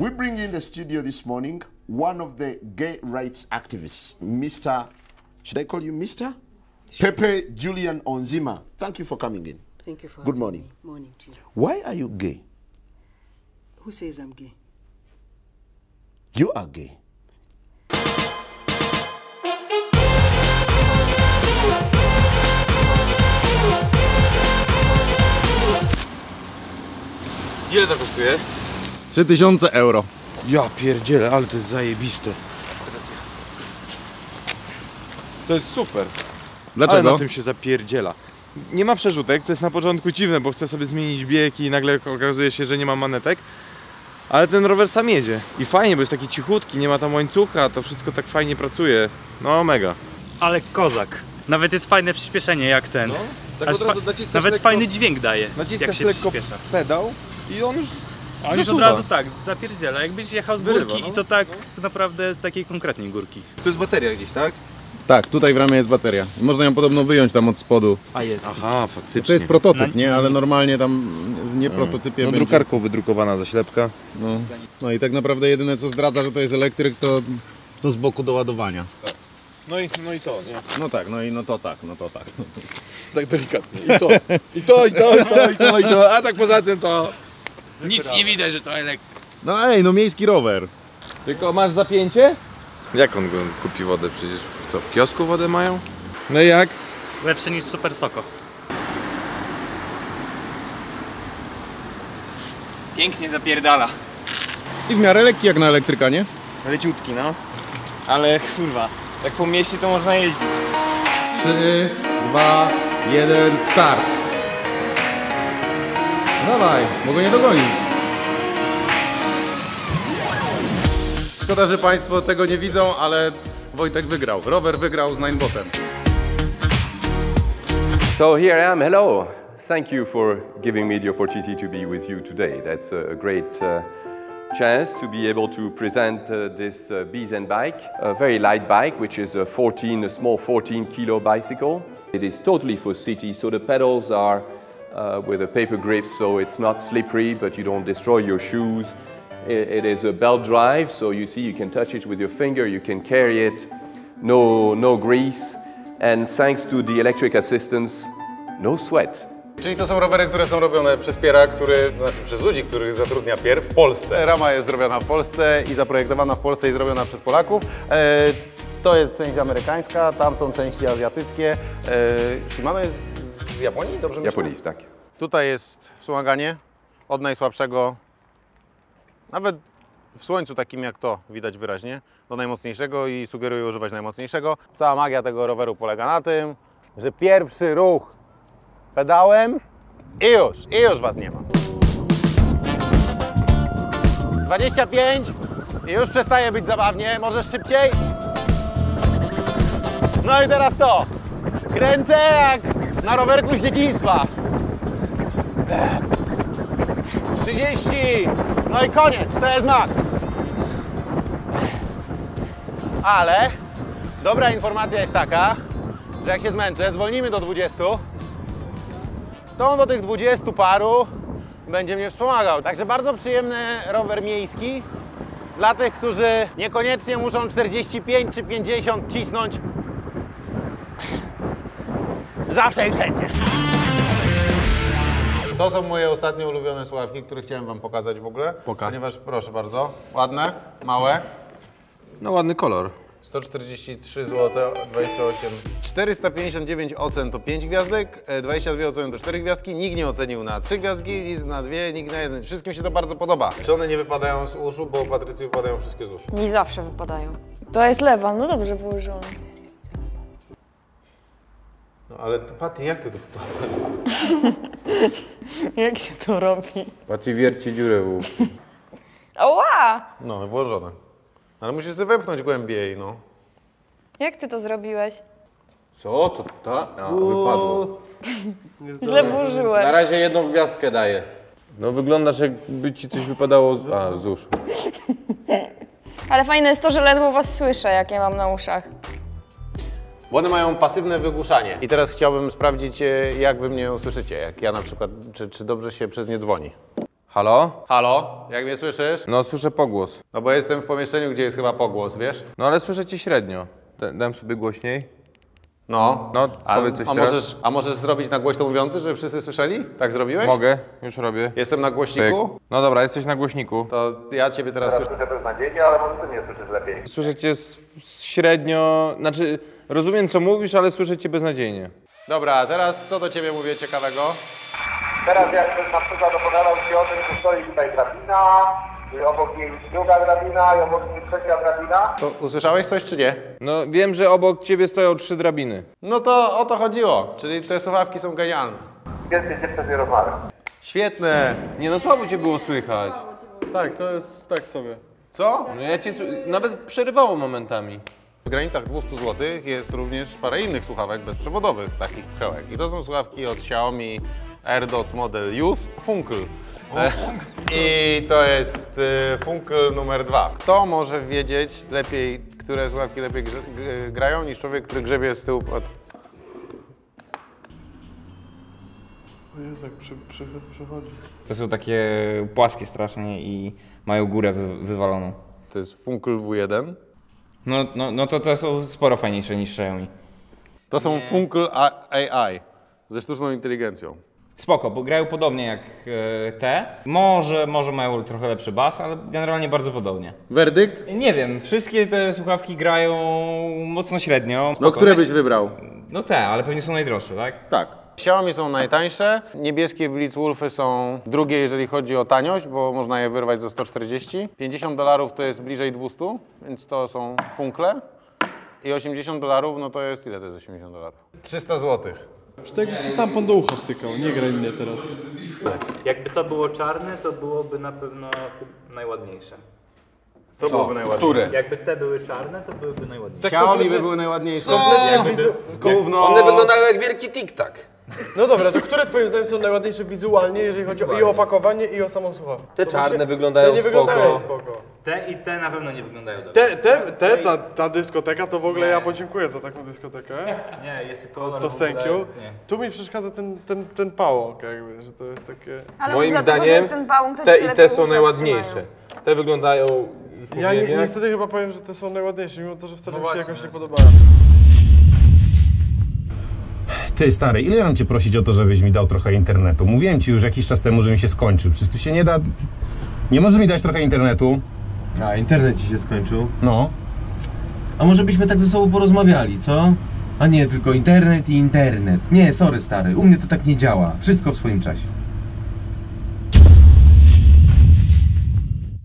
We bring in the studio this morning one of the gay rights activists, Mr. Should I call you Mr? Sure. Pepe Julian Onziema. Thank you for coming in. Thank you for Good morning. Morning to you. Why are you gay? Who says I'm gay? You are gay. Ile to kosztuje? 3000 euro. Ja pierdzielę, ale to jest zajebiste. To jest super. Dlaczego? Ale na tym się zapierdziela. Nie ma przerzutek, co jest na początku dziwne, bo chcę sobie zmienić bieg i nagle okazuje się, że nie ma manetek. Ale ten rower sam jedzie. I fajnie, bo jest taki cichutki, nie ma tam łańcucha, to wszystko tak fajnie pracuje. No mega. Ale kozak. Nawet jest fajne przyspieszenie jak ten. No, tak Aż od razu naciskasz nawet lekko, fajny dźwięk daje, jak naciskasz się lekko przyspiesza. pedał i on już A on już od razu tak, zapierdziela. Jakbyś jechał z Wyrywa, górki no. i to tak naprawdę z takiej konkretnej górki. Tu jest bateria gdzieś, tak? Tak, tutaj w ramie jest bateria. Można ją podobno wyjąć tam od spodu. A jest. Aha, faktycznie. To jest prototyp, nie? Ale normalnie tam w nieprototypie No będzie... drukarką wydrukowana zaślepka. No i tak naprawdę jedyne co zdradza, że to jest elektryk, to z boku do ładowania. No i to, nie? No tak, no to tak. Tak delikatnie. I to. A tak poza tym to... Nic nie widać, że to elektryk. No ej, no miejski rower. Tylko masz zapięcie? Jak on go kupi wodę? Przecież co, w kiosku wodę mają? No i jak? Lepszy niż Super Soko. Pięknie zapierdala. I w miarę lekki jak na elektryka, nie? Leciutki, no. Ale kurwa, jak po mieście to można jeździć. 3, 2, 1, start. Dawaj, mogę nie dogonić. Szkoda, że Państwo tego nie widzą, ale Wojtek wygrał. Rower wygrał z Ninebotem. So here I am, hello. Thank you for giving me the opportunity to be with you today. That's a great chance to be able to present this Bizen bike, a very light bike, which is a small 14 kilo bicycle. It is totally for city, so the pedals are with a paper grip, so it's not slippery, but you don't destroy your shoes. It is a belt drive, so you see you can touch it with your finger, you can carry it, no grease, and thanks to the electric assistance, no sweat. Czyli to są rowery, które są robione przez Piera, przez ludzi, których zatrudnia Pier w Polsce. Rama jest zrobiona w Polsce i zaprojektowana w Polsce i zrobiona przez Polaków. To jest część amerykańska, tam są części azjatyckie. Shimano jest z Japonii, dobrze myślę? Japanese, tak. Tutaj jest wspomaganie od najsłabszego, nawet w słońcu takim jak to widać wyraźnie, do najmocniejszego i sugeruję używać najmocniejszego. Cała magia tego roweru polega na tym, że pierwszy ruch pedałem i już Was nie ma. 25 i już przestaje być zabawnie, możesz szybciej? No i teraz to, kręcę jak na rowerku z dzieciństwa. 30, no i koniec, to jest max. Ale dobra informacja jest taka, że jak się zmęczę, zwolnimy do 20, to on do tych 20 paru będzie mnie wspomagał. Także bardzo przyjemny rower miejski dla tych, którzy niekoniecznie muszą 45 czy 50 cisnąć zawsze i wszędzie. To są moje ostatnie ulubione słuchawki, które chciałem Wam pokazać w ogóle. Ponieważ, proszę bardzo, ładne, małe. No ładny kolor. 143 zł, 28. 459 ocen to 5 gwiazdek, 22 oceny to 4 gwiazdki. Nikt nie ocenił na 3 gwiazdki, nic na 2, nikt na 1. Wszystkim się to bardzo podoba. Czy one nie wypadają z uszu, bo Patrycji wypadają wszystkie z uszu? Nie zawsze wypadają. To jest lewa, no dobrze położone. No ale Patty, jak ty to wpada? Jak się to robi? Patrz, wierci dziurę w uchu. Ała! No, włożone. Ale musisz sobie wepchnąć głębiej, no. Jak ty to zrobiłeś? Co? To ta? A, wypadło. Źle włożyłem. Na razie jedną gwiazdkę daję. No wyglądasz jakby ci coś wypadało z uszu. Ale fajne jest to, że ledwo was słyszę, jak ja mam na uszach. Bo one mają pasywne wygłuszanie. I teraz chciałbym sprawdzić, jak wy mnie usłyszycie. Jak ja na przykład, czy dobrze się przez nie dzwoni. Halo? Halo, jak mnie słyszysz? No słyszę pogłos. No bo jestem w pomieszczeniu, gdzie jest chyba pogłos, wiesz? No ale słyszę cię średnio. Dam sobie głośniej. No. No, powiedz coś teraz. A możesz zrobić na głośno mówiący, żeby wszyscy słyszeli? Tak zrobiłeś? Mogę, już robię. Jestem na głośniku? Pyk. No dobra, jesteś na głośniku. To ja ciebie teraz słyszę. Słyszę beznadziejnie, ale może ty mnie słyszysz lepiej. Słyszę cię średnio, znaczy rozumiem co mówisz, ale słyszę cię beznadziejnie. Dobra, a teraz co do ciebie mówię ciekawego? Teraz jakbym na przykład opowiadał ci o tym, że stoi tutaj drabina, obok niej druga drabina i obok niej trzecia drabina. To usłyszałeś coś czy nie? No wiem, że obok ciebie stoją 3 drabiny. No to o to chodziło, czyli te słuchawki są genialne. Więcej cię wtedy rozmawiam. Świetne! Nie no, słabo cię było słychać. Tak, to jest tak sobie. Co? No ja cię nawet przerywało momentami. W granicach 200 zł jest również parę innych słuchawek bezprzewodowych, takich pchełek. I to są słuchawki od Xiaomi AirDots Model Youth Funkl. I to jest Funkl numer 2. Kto może wiedzieć lepiej, które słuchawki lepiej grają niż człowiek, który grzebie z tyłu pod... O Jezu, jak przechodzi. To są takie płaskie strasznie i mają górę wywaloną. To jest Funkl W1. No to są sporo fajniejsze niż Xiaomi. To są Funkl AI ze sztuczną inteligencją. Spoko, bo grają podobnie jak te. Może mają trochę lepszy bas, ale generalnie bardzo podobnie. Werdykt? Nie wiem, wszystkie te słuchawki grają mocno średnio. No Spoko. które byś wybrał? No te, ale pewnie są najdroższe, tak? Tak. Xiaomi są najtańsze, niebieskie Blitzwolfy są drugie, jeżeli chodzi o taniość, bo można je wyrwać za 140. $50 to jest bliżej 200, więc to są funkle. I $80, no to jest, ile to jest $80? 300 zł. Że tak jakby sobie tampon do ucha wtykał, nie graj mnie teraz. Jakby to było czarne, to byłoby na pewno najładniejsze. To byłoby najładniejsze. Które? Jakby te były czarne, to byłyby najładniejsze. Xiaomi by były najładniejsze. Gówno. One wyglądają jak wielki tik-tak. No dobra, to które twoim zdaniem są najładniejsze wizualnie, jeżeli chodzi i o opakowanie, i o samą słuchawkę? Te czarne wyglądają Te nie spoko. wyglądają spoko. Te i te na pewno nie wyglądają dobrze. Ta dyskoteka, to w ogóle ja podziękuję za taką dyskotekę. Nie, jest kolor To w ogóle, thank you. nie. Tu mi przeszkadza ten pałąk jakby, że to jest takie... Ale Moim dlatego, że zdaniem jest ten pałąk, to te ci i lepiej te są uszy najładniejsze. trzymają. Te wyglądają... Ja niestety chyba powiem, że te są najładniejsze, mimo to, że wcale mi się jakoś nie podobają. Ty stary, ile ja mam cię prosić o to, żebyś mi dał trochę internetu? Mówiłem ci już jakiś czas temu, że mi się skończył. Przecież tu się nie da... Nie możesz mi dać trochę internetu? A, internet ci się skończył? No. A może byśmy tak ze sobą porozmawiali, co? A nie, tylko internet i internet. Nie, sorry stary, u mnie to tak nie działa. Wszystko w swoim czasie.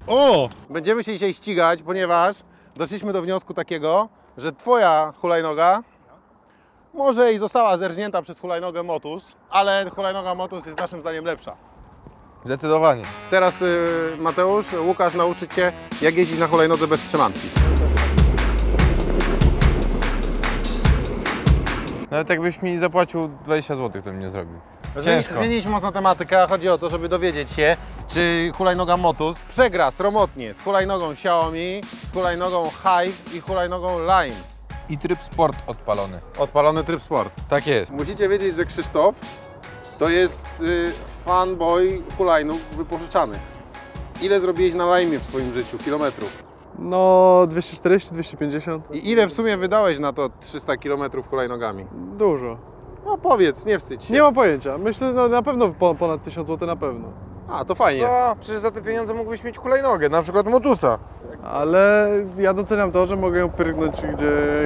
O! Będziemy się dzisiaj ścigać, ponieważ doszliśmy do wniosku takiego, że twoja hulajnoga może i została zerżnięta przez hulajnogę Motus, ale hulajnoga Motus jest naszym zdaniem lepsza. Zdecydowanie. Teraz Mateusz, Łukasz nauczy cię, jak jeździć na hulajnodze bez trzymanki. Nawet jakbyś mi zapłacił 20 zł, to bym nie zrobił. Ciężko. Zmieniliśmy mocno tematykę, a chodzi o to, żeby dowiedzieć się, czy hulajnoga Motus przegra sromotnie z hulajnogą Xiaomi, z hulajnogą Hive i hulajnogą Lime. I tryb sport odpalony. Odpalony tryb sport. Tak jest. Musicie wiedzieć, że Krzysztof to jest fanboy hulajnóg wypożyczanych. Ile zrobiłeś na Lime w swoim życiu, kilometrów? No 240, 250. I ile w sumie wydałeś na to 300 kilometrów hulajnogami? Dużo. No powiedz, nie wstydź się. Nie mam pojęcia. Myślę, no na pewno ponad 1000 zł na pewno. A, to fajnie. Co? Przecież za te pieniądze mógłbyś mieć hulajnogę, na przykład Motusa. Ale ja doceniam to, że mogę ją pyrgnąć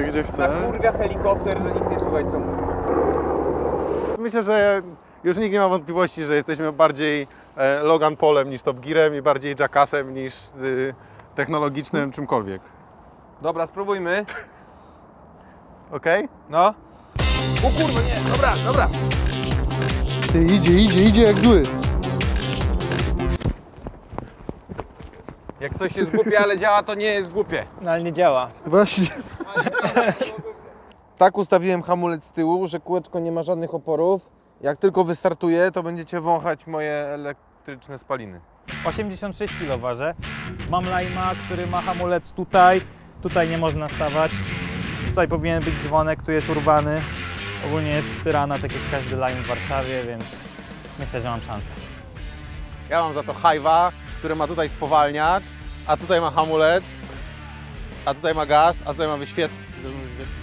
gdzie chcę. Kurwia helikopter, że nic nie słuchaj co mówi. Myślę, że już nikt nie ma wątpliwości, że jesteśmy bardziej Logan Polem niż Top Gearem i bardziej Jackassem niż technologicznym czymkolwiek. Dobra, spróbujmy. Okej? No. O kurwa, nie, dobra. Ty, idzie jak zły. Jak coś jest głupie, ale działa, to nie jest głupie. No ale nie działa. Właśnie. Tak ustawiłem hamulec z tyłu, że kółeczko nie ma żadnych oporów. Jak tylko wystartuję, to będziecie wąchać moje elektryczne spaliny. 86 kg ważę. Mam Lime'a, który ma hamulec tutaj. Tutaj nie można stawać. Tutaj powinien być dzwonek, tu jest urwany. Ogólnie jest z tyrana, tak jak każdy Lime w Warszawie, więc myślę, że mam szansę. Ja mam za to Hive'a, który ma tutaj spowalniacz, a tutaj ma hamulec, a tutaj ma gaz, a tutaj ma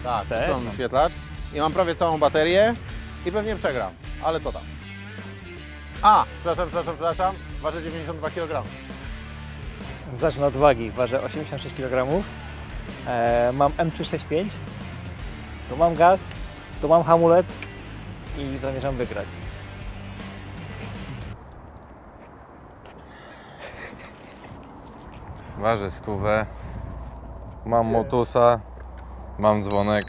tak, wyświetlacz. I mam prawie całą baterię i pewnie przegram, ale co tam. A, przepraszam, waży 92 kg. Zacznę od wagi, ważę 86 kg. Mam M365, tu mam gaz, tu mam hamulec i zamierzam wygrać. Ważę 100, mam motusa, mam dzwonek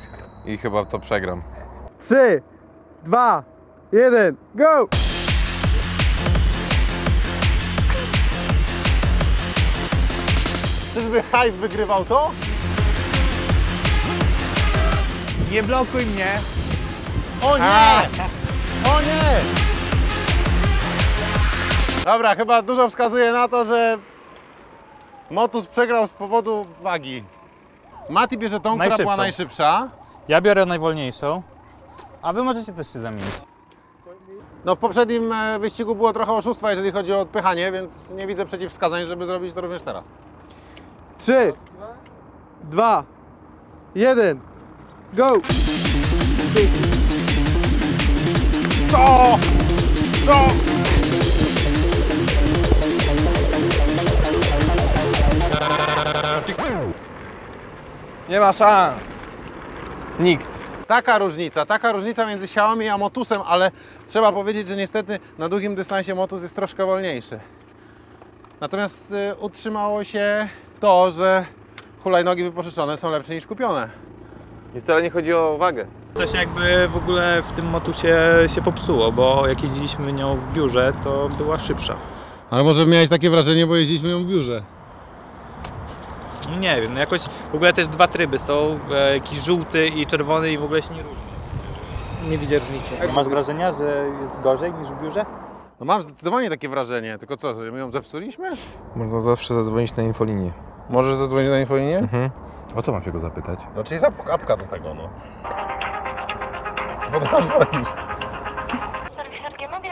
i chyba to przegram. 3, 2, 1, go! Czyżby Hive wygrywał to? Nie blokuj mnie! O nie! O nie! Dobra, chyba dużo wskazuje na to, że Motus przegrał z powodu wagi. Mati bierze tą, która była najszybsza. Ja biorę najwolniejszą, a wy możecie też się zamienić. No w poprzednim wyścigu było trochę oszustwa, jeżeli chodzi o odpychanie, więc nie widzę przeciwwskazań, żeby zrobić to również teraz. 3, 2, 1, go! Co? Co? Nie ma szans! Nikt. Taka różnica między Xiaomi a Motusem, ale trzeba powiedzieć, że niestety na długim dystansie Motus jest troszkę wolniejszy. Natomiast utrzymało się to, że hulajnogi wypożyczone są lepsze niż kupione. I wcale nie chodzi o wagę. Coś jakby w ogóle w tym Motusie się popsuło, bo jak jeździliśmy nią w biurze, to była szybsza. Ale może miałeś takie wrażenie, bo jeździliśmy ją w biurze. Nie wiem, no jakoś w ogóle też dwa tryby są, jakiś żółty i czerwony i w ogóle się nie różni. Nie widzę różnicy. Masz wrażenia, że jest gorzej niż w biurze? No mam zdecydowanie takie wrażenie, tylko co, że my ją zepsuliśmy? Można zawsze zadzwonić na infolinię. Możesz zadzwonić na infolinię? Mhm. O co mam się go zapytać? No czyli apka do tego, no. Potem dzwonisz.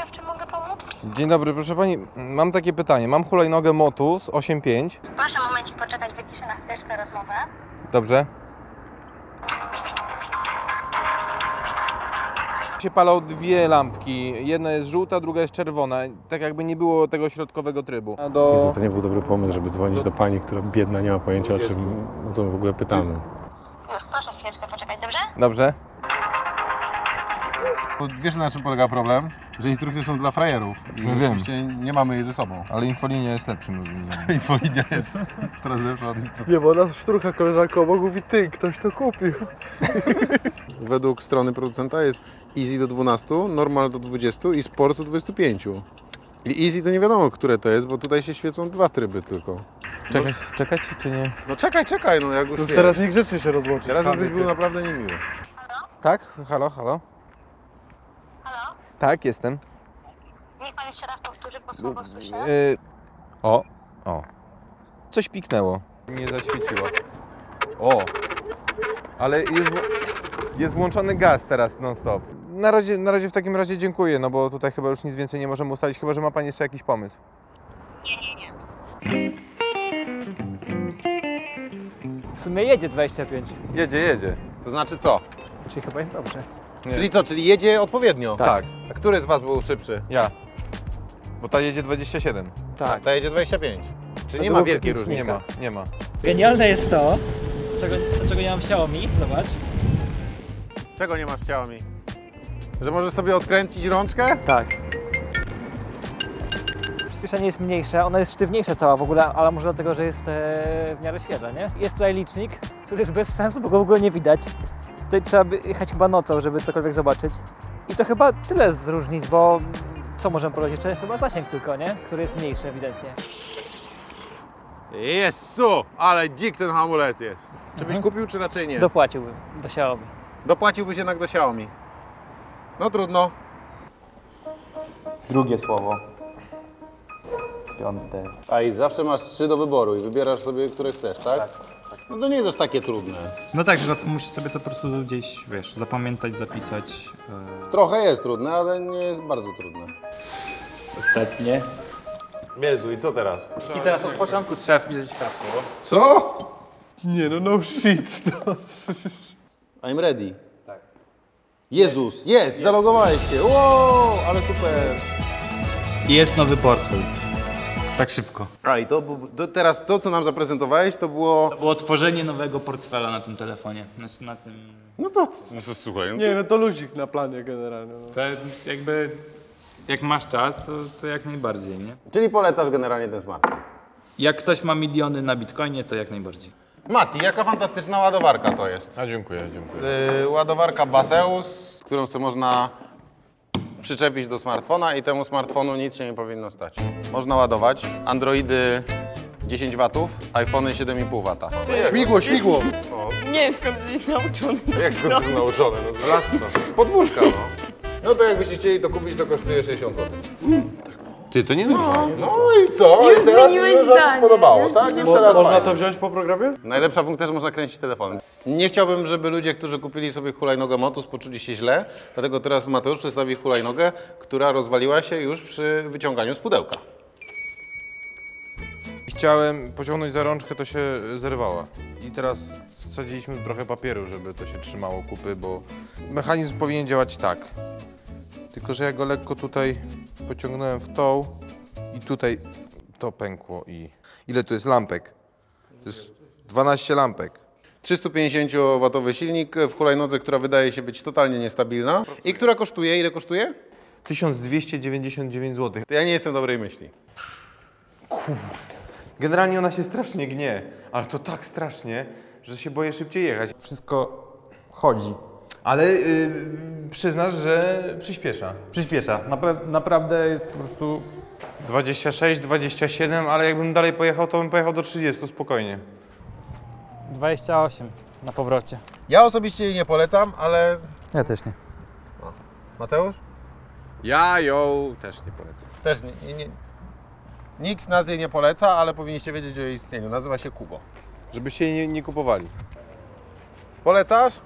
W czym mogę pomóc? Dzień dobry, proszę pani, mam takie pytanie. Mam hulajnogę Motus 8.5. Proszę momencik poczekać, wyciszę na chwileczkę rozmowę. Dobrze. Się palą dwie lampki. Jedna jest żółta, druga jest czerwona. Tak jakby nie było tego środkowego trybu. Jezu, to nie był dobry pomysł, żeby dzwonić do pani, która biedna nie ma pojęcia, o co my w ogóle pytamy. Już, proszę chwileczkę poczekać, dobrze? Dobrze. Wiesz, na czym polega problem? Że instrukcje są dla frajerów i oczywiście nie mamy jej ze sobą. Ale infolinia jest lepszym rozwiązaniem. Infolinia jest coraz lepsza od instrukcji. Nie, bo ona szturcha koleżanka obok mówi, ty, ktoś to kupił. Według strony producenta jest Easy do 12, Normal do 20 i Sport do 25. I Easy to nie wiadomo, które to jest, bo tutaj się świecą dwa tryby tylko. Czekać czy nie? No czekaj, no jak już wiesz. Teraz niegrzecznie się rozłączy. Teraz już byś był naprawdę niemiły. Tak? Halo? Halo? Tak, jestem. Niech pan jeszcze raz powtórzy, bo słowo słyszę. O. Coś piknęło. Nie zaświeciło. O! Ale jest włączony gaz teraz non-stop. Na razie w takim razie dziękuję, no bo tutaj chyba już nic więcej nie możemy ustalić, chyba że ma pani jeszcze jakiś pomysł. Nie. W sumie jedzie 25. Jedzie. To znaczy co? Czyli chyba jest dobrze. Nie. Czyli co? Czyli jedzie odpowiednio? Tak. A który z was był szybszy? Ja. Bo ta jedzie 27. Tak, ta jedzie 25. Czyli To nie ma było wielkiej nic różnicy. Nie ma. Genialne jest to, czego nie mam w Xiaomi, zobacz. Czego nie masz w Xiaomi? Że możesz sobie odkręcić rączkę? Tak. Przyspieszenie jest mniejsze, ona jest sztywniejsza cała w ogóle, ale może dlatego, że jest w miarę świeża, nie? Jest tutaj licznik, który jest bez sensu, bo go w ogóle nie widać. Tutaj trzeba by jechać chyba nocą, żeby cokolwiek zobaczyć. I to chyba tyle z różnic, bo co możemy powiedzieć? Jeszcze chyba zasięg tylko, nie? Który jest mniejszy ewidentnie. Jezu, ale dzik ten hamulec jest. Czy byś kupił, czy raczej nie? Dopłaciłbym do Xiaomi. Dopłaciłbyś jednak do Xiaomi. No trudno. Drugie słowo. Piąte. A i zawsze masz 3 do wyboru i wybierasz sobie, które chcesz, tak? No to nie jest aż takie trudne. No tak, tylko musisz sobie to po prostu gdzieś, wiesz, zapamiętać, zapisać. Trochę jest trudne, ale nie jest bardzo trudne. Ostatnie. Jezu, i co teraz? I teraz od początku trzeba wpisać hasło. Co? Nie no shit. I'm ready. Tak. Jezus, jest, zalogowałeś się. Wow, ale super. I jest nowy portfel. Tak szybko. A i teraz to, co nam zaprezentowałeś, to było... To było tworzenie nowego portfela na tym telefonie. Znaczy na tym... No to słuchaj. Nie, no to luzik na planie generalnie. No. To jakby... Jak masz czas, to jak najbardziej, nie? Czyli polecasz generalnie ten smartfon. Jak ktoś ma miliony na Bitcoinie, to jak najbardziej. Mati, jaka fantastyczna ładowarka to jest. A dziękuję, dziękuję. Ładowarka Baseus, którą sobie można przyczepić do smartfona i temu smartfonu nic się nie powinno stać. Można ładować Androidy 10 W, iPhony 7,5 W. Śmigło. Nie wiem skąd jesteś nauczony. Jak skąd jesteś nauczony? No, z podwórka, no. No to jakbyście chcieli to kupić, to kosztuje 60 zł. Ty, to nie dużo. No i co? Już I teraz zmieniłeś już wam się zdanie. spodobało, tak? Już teraz Można fajnie. to wziąć po programie? Najlepsza funkcja, że można kręcić telefonem. Nie chciałbym, żeby ludzie, którzy kupili sobie hulajnogę Motus, poczuli się źle, dlatego teraz Mateusz przedstawi hulajnogę, która rozwaliła się już przy wyciąganiu z pudełka. Chciałem pociągnąć za rączkę, to się zerwała. I teraz wsadziliśmy trochę papieru, żeby to się trzymało kupy, bo mechanizm powinien działać tak. Tylko że ja go lekko tutaj pociągnąłem w tą i tutaj to pękło i... Ile tu jest lampek? To jest 12 lampek. 350-watowy silnik w hulajnodze, która wydaje się być totalnie niestabilna i która kosztuje, ile kosztuje? 1299 zł. To ja nie jestem dobrej myśli. Generalnie ona się strasznie gnie, ale to tak strasznie, że się boję szybciej jechać. Wszystko chodzi. Ale przyznasz, że przyspiesza. Przyspiesza. Naprawdę jest po prostu 26, 27, ale jakbym dalej pojechał, to bym pojechał do 30 spokojnie. 28 na powrocie. Ja osobiście jej nie polecam, ale... Ja też nie. O. Mateusz? Ja ją też nie polecam. Też nie. Nikt z nas jej nie poleca, ale powinniście wiedzieć o jej istnieniu. Nazywa się Kubo. Żebyście jej nie kupowali. Polecasz?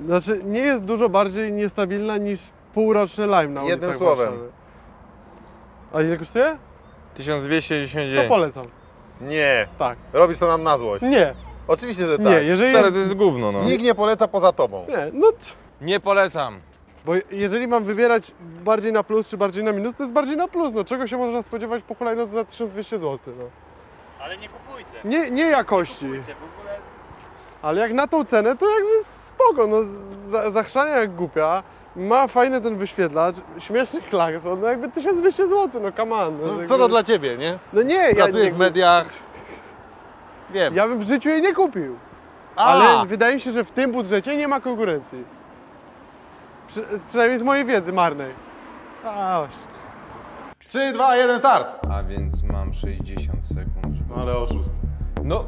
Znaczy, nie jest dużo bardziej niestabilna niż półroczny Lime na ulicach Jednym słowem. Warszawy. A ile kosztuje? 1299. To polecam. Nie. Tak. Robisz to nam na złość. Nie. Oczywiście, że tak. Nie, jeżeli Stary, to jest gówno, no. Nikt nie poleca poza tobą. Nie, no... Nie polecam. Bo jeżeli mam wybierać bardziej na plus czy bardziej na minus, to jest bardziej na plus. No czego się można spodziewać po hulajnodze za 1200 zł, no. Ale nie kupujcie. Nie jakości. Ale jak na tą cenę, to jakby spoko, no zachrzania jak głupia, ma fajny ten wyświetlacz, śmieszny klakson, no jakby 1200 zł, no come on. No, No, jakby... co to dla ciebie, nie? No nie, Pracuję w mediach. Wiem. Ja bym w życiu jej nie kupił. Ale wydaje mi się, że w tym budżecie nie ma konkurencji. Przynajmniej z mojej wiedzy marnej. A, 3, 2, 1, start! A więc mam 60 sekund. No ale oszust. No.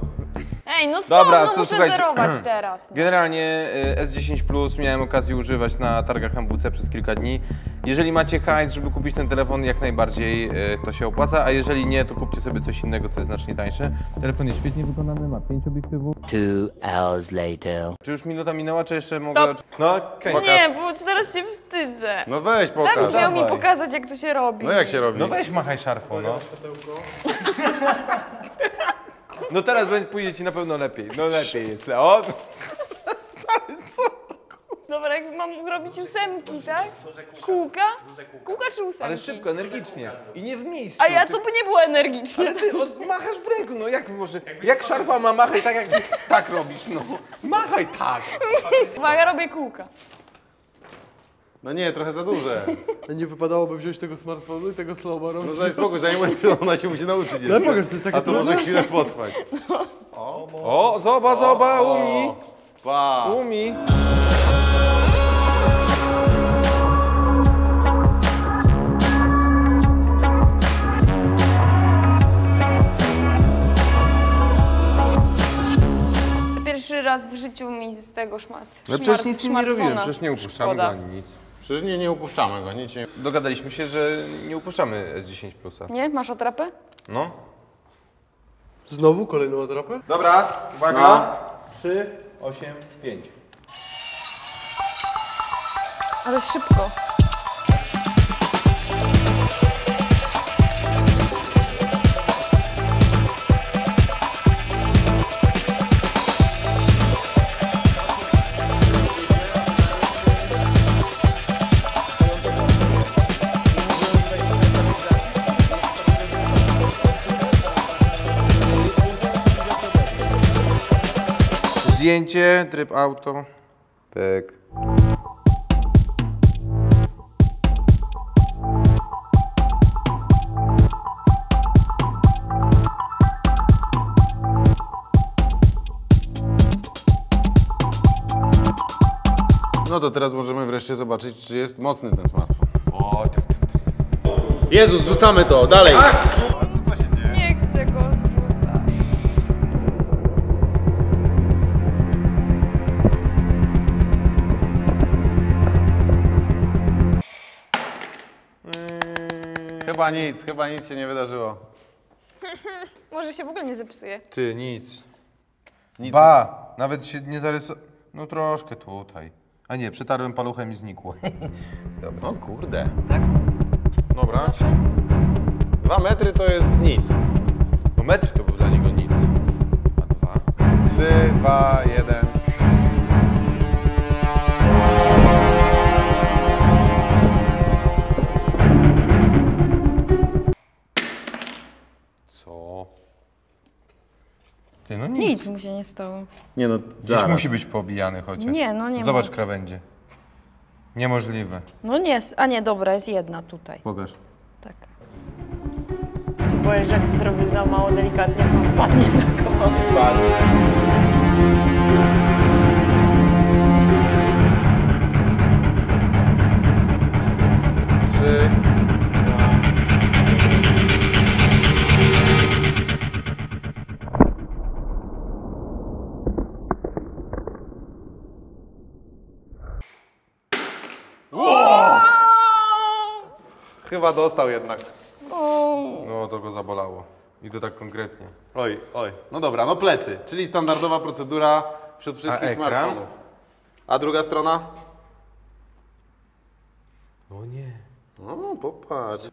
Ej, no stop, Dobra, no to muszę słuchajcie. zerować teraz. No. Generalnie S10 Plus miałem okazję używać na targach MWC przez kilka dni. Jeżeli macie hajs, żeby kupić ten telefon, jak najbardziej to się opłaca, a jeżeli nie, to kupcie sobie coś innego, co jest znacznie tańsze. Telefon jest świetnie wykonany, ma 5 obiektywów. 2 hours later. Czy już minuta minęła, czy jeszcze mogę... Stop. No, okej. Nie, bo teraz się wstydzę. No weź, pokaż. Dawid miał mi Dawaj. pokazać, jak to się robi. No jak się robi? No weź machaj szarfą, no. No teraz pójdzie ci na pewno lepiej. No lepiej jest, Leo. Stary, co? Dobra, jak mam robić ósemki, tak? Kółka? Kółka czy ósemki? Ale szybko, energicznie. I nie w miejscu. A ja to by nie było energiczne. Ale ty machasz w ręku, no jak może... Jak szarfa ma machaj tak, jak tak robisz, no. Machaj tak. Uwaga, robię kółka. No nie, trochę za duże. nie wypadałoby wziąć tego smartfonu i tego slowma robić. No daj spokój, zanim ona się musi nauczyć jeszcze. Ale pokaż, to jest takie A to może trudne? chwilę potrwać. O, zoba, umi. Pa. Umi. Pierwszy raz w życiu mi z tego szmas. No przecież nic z nim nie robiłem, przecież nie upuszczamy go ani nic. Przecież nie upuszczamy go, nic nie... Dogadaliśmy się, że nie upuszczamy S10 Plusa. Nie? Masz atrapę? No. Znowu kolejną atrapę? Dobra, uwaga. 3, 8, 5. Ale szybko. Zdjęcie, tryb auto. Pyk. No to teraz możemy wreszcie zobaczyć, czy jest mocny ten smartfon. O, tak. Jezus, rzucamy to, dalej! Co się dzieje? Nie chcę go zrzucać. Chyba nic się nie wydarzyło. Może się w ogóle nie zepsuje. Ty, nic. Ba, nawet się nie zarysował. No troszkę tutaj. A nie, przetarłem paluchem i znikło. Dobra. O kurde. Tak? Dobra. 2 metry to jest nic. No metr to był dla niego nic. A 2. 3, 2, 1. Co? Ty, no nic. Nic mu się nie stało. Nie no, Gdzieś musi być poobijany chociaż. Nie, no nie Zobacz ma. krawędzie. Niemożliwe. No nie, a nie, dobra, jest jedna tutaj. Pokaż. Tak. Się boję, że jak zrobię za mało delikatnie, to spadnie na koło. Spadnie. Trzy. Chyba dostał jednak. No to go zabolało. I to tak konkretnie. Oj. No dobra, no plecy, czyli standardowa procedura wśród wszystkich ekran? smartfonów. A druga strona? No nie. No, popatrz.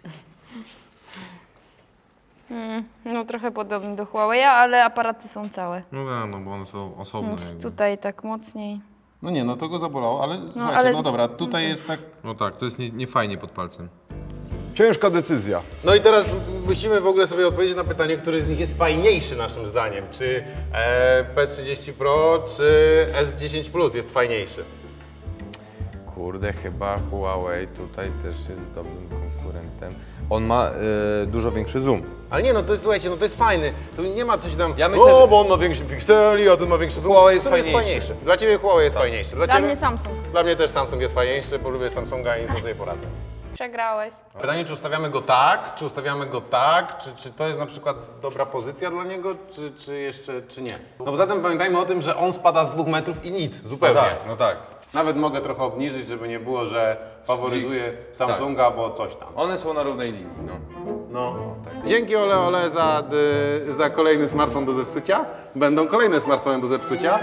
No trochę podobny do Huawei, ale aparaty są całe. No bo one są osobne. Więc jakby. tutaj tak mocniej. No nie, no to go zabolało, ale słuchajcie, ale- no dobra, tutaj jest tak... No tak, to jest nie fajnie pod palcem. Ciężka decyzja. No i teraz musimy w ogóle sobie odpowiedzieć na pytanie, który z nich jest fajniejszy naszym zdaniem. Czy P30 Pro, czy S10 Plus jest fajniejszy? Kurde, chyba Huawei tutaj też jest dobrym konkurentem. On ma dużo większy zoom. Ale nie, no to jest, słuchajcie, no to jest fajny. Tu nie ma coś tam, Ja myślę, że- bo on ma większy pikseli, a ten ma większy zoom. Huawei jest Który fajniejszy. Dla Ciebie Huawei jest fajniejszy. Dla Dla Ciebie? mnie Samsung. Dla mnie też Samsung jest fajniejszy, bo lubię Samsunga i nic do tej porady. Przegrałeś. Pytanie, czy ustawiamy go tak, czy ustawiamy go tak, czy to jest na przykład dobra pozycja dla niego, czy jeszcze, czy nie. No poza tym pamiętajmy o tym, że on spada z 2 metrów i nic, zupełnie. No tak. Nawet mogę trochę obniżyć, żeby nie było, że faworyzuję Samsunga, bo coś tam. One są na równej linii, no. No. Dzięki Ole za kolejny smartfon do zepsucia. Będą kolejne smartfony do zepsucia.